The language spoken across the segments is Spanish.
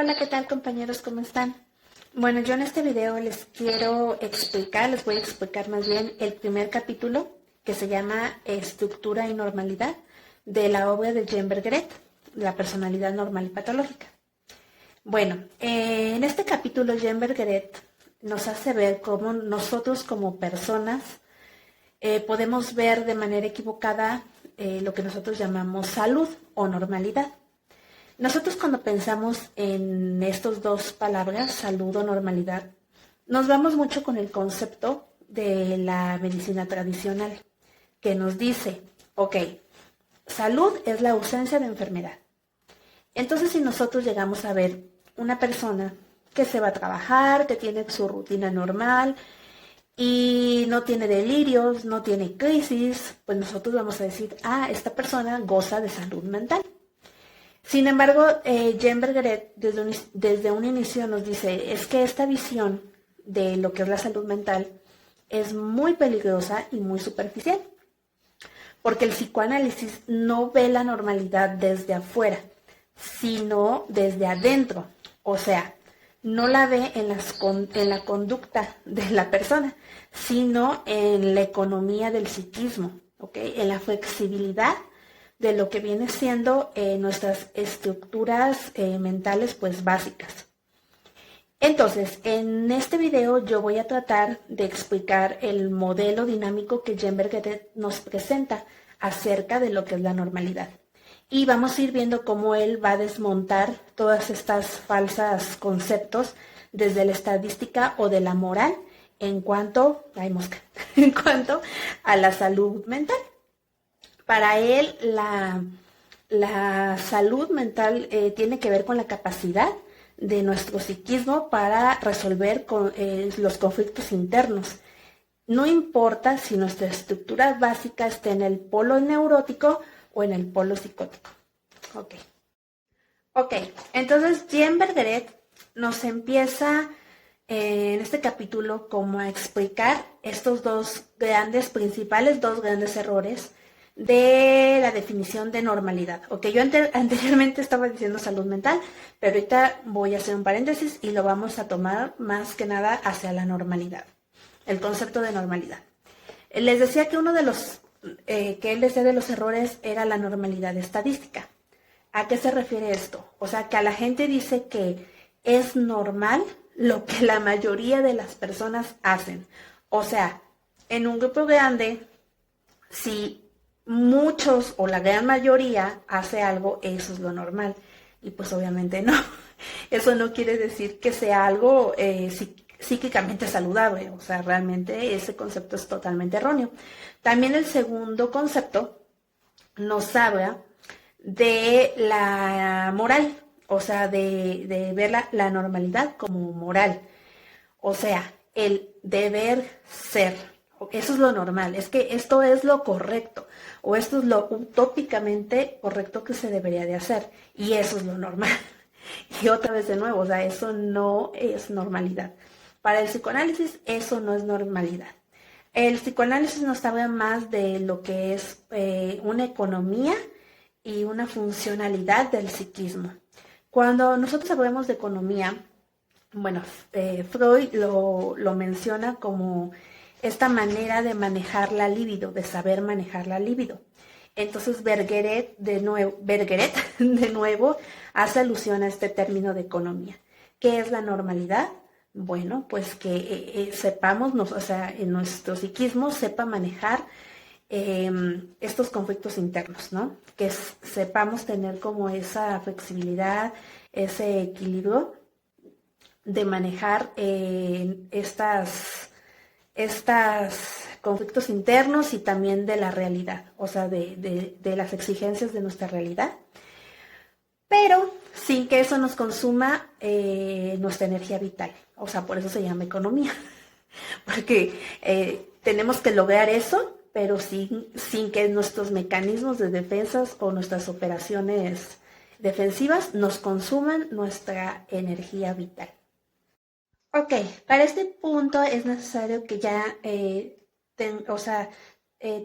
Hola, ¿qué tal compañeros? ¿Cómo están? Bueno, yo en este video les voy a explicar más bien el primer capítulo que se llama Estructura y Normalidad de la obra de Jean Bergeret, La personalidad normal y patológica. Bueno, en este capítulo Jean Bergeret nos hace ver cómo nosotros como personas podemos ver de manera equivocada lo que nosotros llamamos salud o normalidad. Nosotros cuando pensamos en estas dos palabras, salud o normalidad, nos vamos mucho con el concepto de la medicina tradicional, que nos dice, ok, salud es la ausencia de enfermedad. Entonces, si nosotros llegamos a ver una persona que se va a trabajar, que tiene su rutina normal y no tiene delirios, no tiene crisis, pues nosotros vamos a decir, esta persona goza de salud mental. Sin embargo, Jean Bergeret desde un inicio nos dice, es que esta visión de lo que es la salud mental es muy peligrosa y muy superficial, porque el psicoanálisis no ve la normalidad desde afuera, sino desde adentro, o sea, no la ve en la conducta de la persona, sino en la economía del psiquismo, ¿okay? En la flexibilidad de lo que viene siendo nuestras estructuras mentales pues básicas. Entonces, en este video yo voy a tratar de explicar el modelo dinámico que Jean Bergeret nos presenta acerca de lo que es la normalidad. Y vamos a ir viendo cómo él va a desmontar todas estas falsas conceptos desde la estadística o de la moral en cuanto a la salud mental. Para él, la salud mental tiene que ver con la capacidad de nuestro psiquismo para resolver los conflictos internos. No importa si nuestra estructura básica está en el polo neurótico o en el polo psicótico. Ok, entonces Jean Bergeret nos empieza en este capítulo como a explicar estos dos grandes errores de la definición de normalidad. Ok, yo anteriormente estaba diciendo salud mental, pero ahorita voy a hacer un paréntesis y lo vamos a tomar más que nada hacia la normalidad, el concepto de normalidad. Les decía que uno de los que él decía de los errores era la normalidad estadística. ¿A qué se refiere esto? O sea, que a la gente dice que es normal lo que la mayoría de las personas hacen. O sea, en un grupo grande, si muchos o la gran mayoría hace algo, eso es lo normal. Y pues obviamente no. Eso no quiere decir que sea algo psíquicamente saludable. O sea, realmente ese concepto es totalmente erróneo. También el segundo concepto nos habla de la moral, o sea, de ver la normalidad como moral. O sea, el deber ser. Eso es lo normal, es que esto es lo correcto, o esto es lo utópicamente correcto que se debería de hacer, y eso es lo normal. Y otra vez de nuevo, o sea, eso no es normalidad. Para el psicoanálisis, eso no es normalidad. El psicoanálisis nos habla más de lo que es una economía y una funcionalidad del psiquismo. Cuando nosotros hablamos de economía, bueno, Freud lo menciona como esta manera de manejar la libido, de saber manejar la libido. Entonces Bergeret de nuevo hace alusión a este término de economía. ¿Qué es la normalidad? Bueno, pues que sepamos, o sea, en nuestro psiquismo sepa manejar estos conflictos internos, ¿no? Que sepamos tener como esa flexibilidad, ese equilibrio de manejar estas conflictos internos y también de la realidad, o sea, de las exigencias de nuestra realidad, pero sin que eso nos consuma nuestra energía vital. O sea, por eso se llama economía, porque tenemos que lograr eso, pero sin que nuestros mecanismos de defensas o nuestras operaciones defensivas nos consuman nuestra energía vital. Ok, para este punto es necesario que ya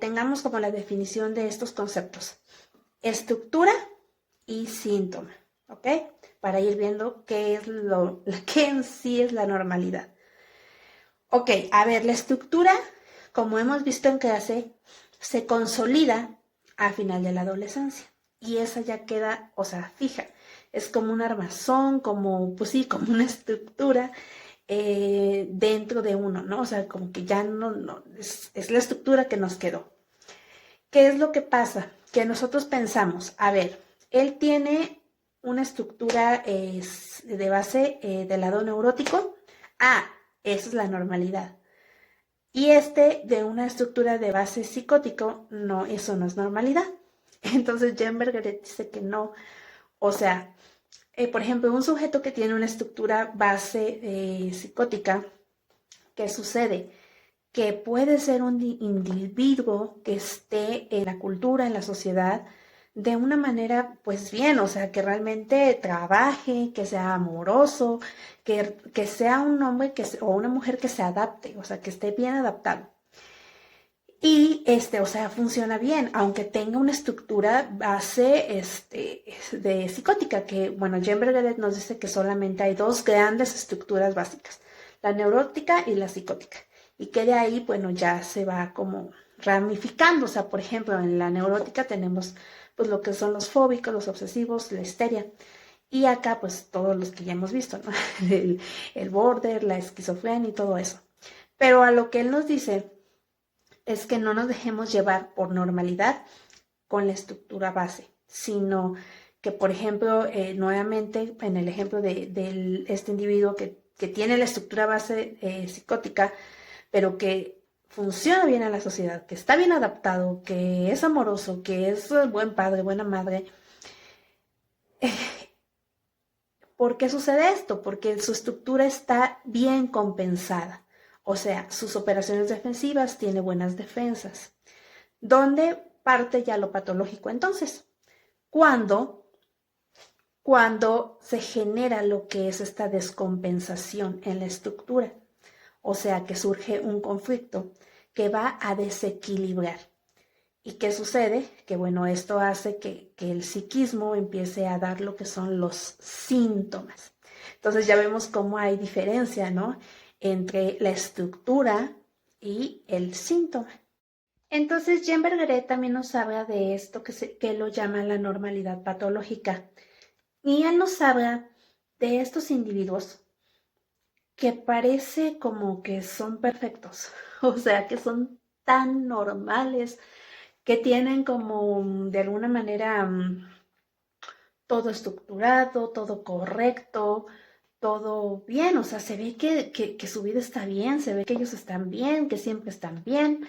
tengamos como la definición de estos conceptos: estructura y síntoma. ¿ok? Para ir viendo qué es qué en sí es la normalidad. Ok, a ver, la estructura, como hemos visto en clase, se consolida a final de la adolescencia y esa ya queda, o sea, fija. Es como un armazón, como, pues sí, como una estructura dentro de uno, ¿no? O sea, como que ya no es la estructura que nos quedó. ¿Qué es lo que pasa? Que nosotros pensamos, a ver, él tiene una estructura de base del lado neurótico. Ah, esa es la normalidad. Y este de una estructura de base psicótico, no, eso no es normalidad. Entonces Jean Bergeret dice que no. O sea, por ejemplo, un sujeto que tiene una estructura base psicótica, ¿qué sucede? Que puede ser un individuo que esté en la cultura, en la sociedad, de una manera, pues bien, o sea, que realmente trabaje, que sea amoroso, que sea un hombre o una mujer que se adapte, o sea, que esté bien adaptado. Y o sea, funciona bien, aunque tenga una estructura base de psicótica, que, bueno, Jean Bergeret nos dice que solamente hay dos grandes estructuras básicas, la neurótica y la psicótica. Y que de ahí, bueno, ya se va como ramificando. O sea, por ejemplo, en la neurótica tenemos pues lo que son los fóbicos, los obsesivos, la histeria. Y acá, pues todos los que ya hemos visto, ¿no? El border, la esquizofrenia y todo eso. Pero a lo que él nos dice es que no nos dejemos llevar por normalidad con la estructura base, sino que, por ejemplo, nuevamente en el ejemplo de este individuo que tiene la estructura base psicótica, pero que funciona bien en la sociedad, que está bien adaptado, que es amoroso, que es buen padre, buena madre. ¿Por qué sucede esto? Porque su estructura está bien compensada. O sea, sus operaciones defensivas tiene buenas defensas. ¿Dónde parte ya lo patológico entonces? Cuando, cuando se genera lo que es esta descompensación en la estructura, o sea que surge un conflicto que va a desequilibrar. ¿Y qué sucede? Que bueno, esto hace que el psiquismo empiece a dar lo que son los síntomas. Entonces ya vemos cómo hay diferencia, ¿no? Entre la estructura y el síntoma. Entonces, Jean Bergeret también nos habla de esto que lo llama la normalidad patológica. Y él nos habla de estos individuos que parece como que son perfectos, o sea, que son tan normales, que tienen como de alguna manera todo estructurado, todo correcto, todo bien, o sea, se ve que su vida está bien, se ve que ellos están bien, que siempre están bien,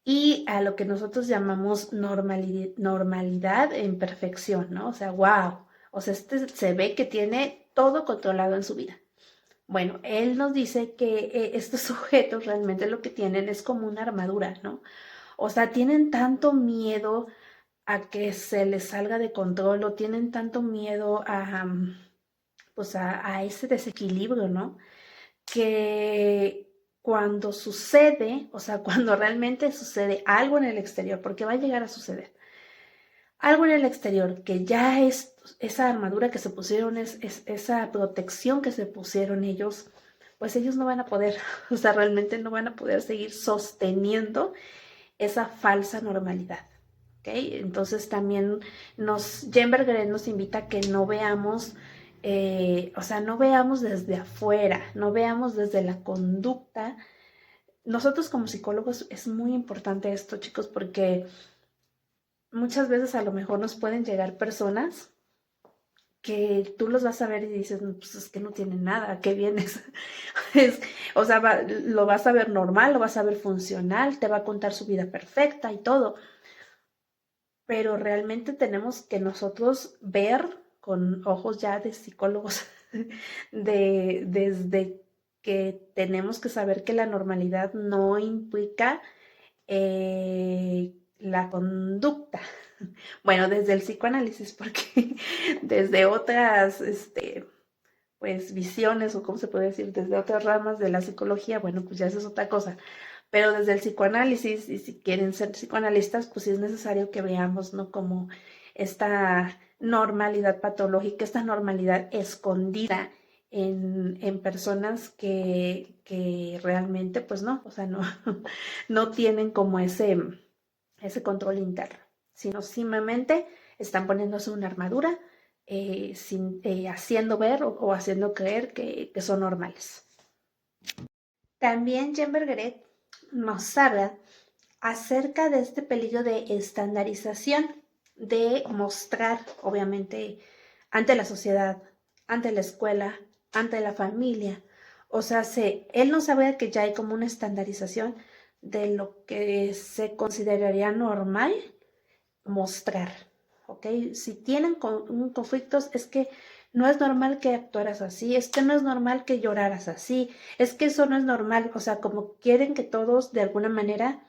y a lo que nosotros llamamos normalidad en perfección, ¿no? O sea, wow, o sea, se ve que tiene todo controlado en su vida. Bueno, él nos dice que estos sujetos realmente lo que tienen es como una armadura, ¿no? O sea, tienen tanto miedo a que se les salga de control o tienen tanto miedo pues a ese desequilibrio, ¿no? Que cuando sucede, o sea, cuando realmente sucede algo en el exterior, porque va a llegar a suceder, algo en el exterior que ya es esa armadura que se pusieron, es esa protección que se pusieron ellos, pues ellos no van a poder, o sea, realmente no van a poder seguir sosteniendo esa falsa normalidad. ¿Okay? Entonces también Jean Bergeret nos invita a que no veamos, o sea, no veamos desde afuera, no veamos desde la conducta. Nosotros como psicólogos es muy importante esto, chicos, porque muchas veces a lo mejor nos pueden llegar personas que tú los vas a ver y dices, no, pues es que no tienen nada, ¿qué vienes? O sea, lo vas a ver normal, lo vas a ver funcional, te va a contar su vida perfecta y todo, pero realmente tenemos que nosotros ver con ojos ya de psicólogos, desde que tenemos que saber que la normalidad no implica la conducta. Bueno, desde el psicoanálisis, porque desde otras, pues, visiones, o cómo se puede decir, desde otras ramas de la psicología, bueno, pues ya eso es otra cosa. Pero desde el psicoanálisis, y si quieren ser psicoanalistas, pues sí es necesario que veamos, ¿no? Como esta normalidad patológica, esta normalidad escondida en personas que realmente pues no, o sea, no, no tienen como ese control interno, sino simplemente están poniéndose una armadura haciendo ver o haciendo creer que son normales. También Jean Bergeret nos habla acerca de este peligro de estandarización, de mostrar, obviamente, ante la sociedad, ante la escuela, ante la familia. O sea, él nos habla que ya hay como una estandarización de lo que se consideraría normal mostrar, ¿ok? Si tienen conflictos, es que no es normal que actuaras así, es que no es normal que lloraras así, es que eso no es normal, o sea, como quieren que todos de alguna manera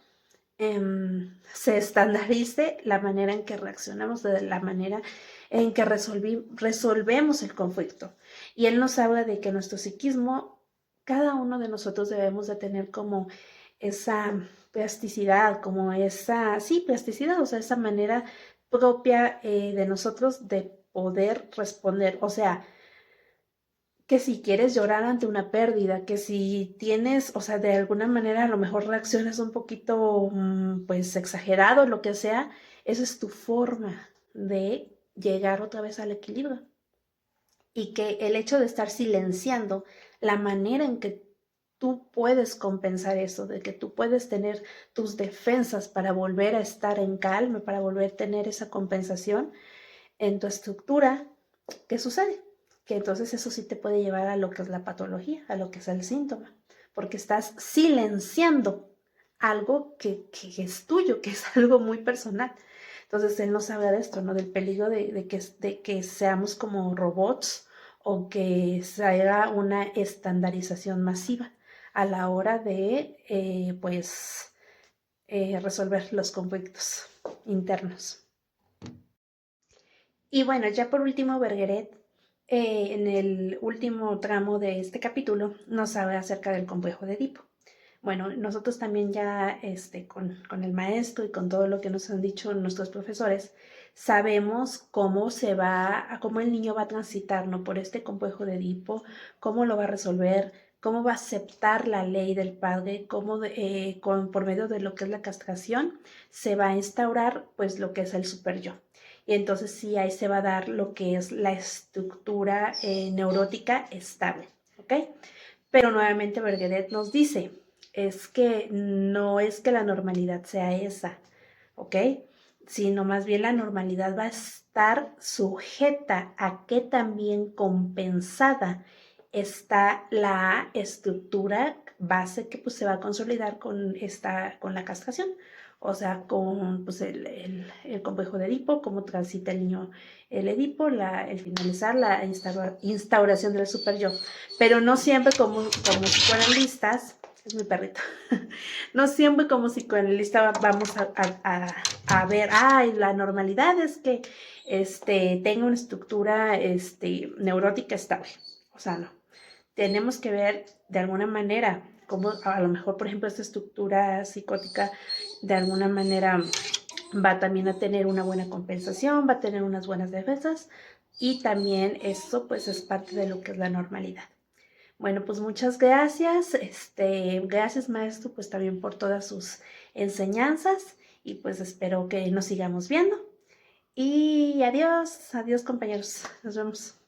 se estandarice la manera en que reaccionamos, de la manera en que resolvemos el conflicto. Y él nos habla de que nuestro psiquismo, cada uno de nosotros debemos de tener como esa plasticidad, como esa, sí, plasticidad, o sea, esa manera propia de nosotros de poder responder. O sea, que si quieres llorar ante una pérdida, que si tienes, o sea, de alguna manera a lo mejor reaccionas un poquito, pues exagerado, lo que sea, esa es tu forma de llegar otra vez al equilibrio. Y que el hecho de estar silenciando la manera en que tú puedes compensar eso, de que tú puedes tener tus defensas para volver a estar en calma, para volver a tener esa compensación en tu estructura, ¿qué sucede? Que entonces eso sí te puede llevar a lo que es la patología, a lo que es el síntoma, porque estás silenciando algo que es tuyo, que es algo muy personal. Entonces él nos habla de esto, ¿no? Del peligro de que seamos como robots o que se haga una estandarización masiva a la hora de, resolver los conflictos internos. Y bueno, ya por último, Bergeret, en el último tramo de este capítulo, nos habla acerca del complejo de Edipo. Bueno, nosotros también ya con el maestro y con todo lo que nos han dicho nuestros profesores, sabemos cómo el niño va a transitar, ¿no? Por este complejo de Edipo, cómo lo va a resolver, cómo va a aceptar la ley del padre, cómo por medio de lo que es la castración se va a instaurar pues lo que es el super yo. Y entonces sí, ahí se va a dar lo que es la estructura neurótica estable, ¿ok? Pero nuevamente Bergeret nos dice, es que no es que la normalidad sea esa, ¿ok? Sino más bien la normalidad va a estar sujeta a que también compensada está la estructura base que pues se va a consolidar con la castración. O sea, con pues, el complejo de Edipo, cómo transita el niño el Edipo, el finalizar la instauración del super yo. Pero no siempre como psicoanalistas, es mi perrito, no siempre como psicoanalista vamos a ver, la normalidad es que tenga una estructura neurótica estable. O sea, no. Tenemos que ver de alguna manera cómo a lo mejor, por ejemplo, esta estructura psicótica de alguna manera va también a tener una buena compensación, va a tener unas buenas defensas y también eso pues es parte de lo que es la normalidad. Bueno, pues muchas gracias. Gracias maestro pues también por todas sus enseñanzas y pues espero que nos sigamos viendo. Y adiós, adiós compañeros. Nos vemos.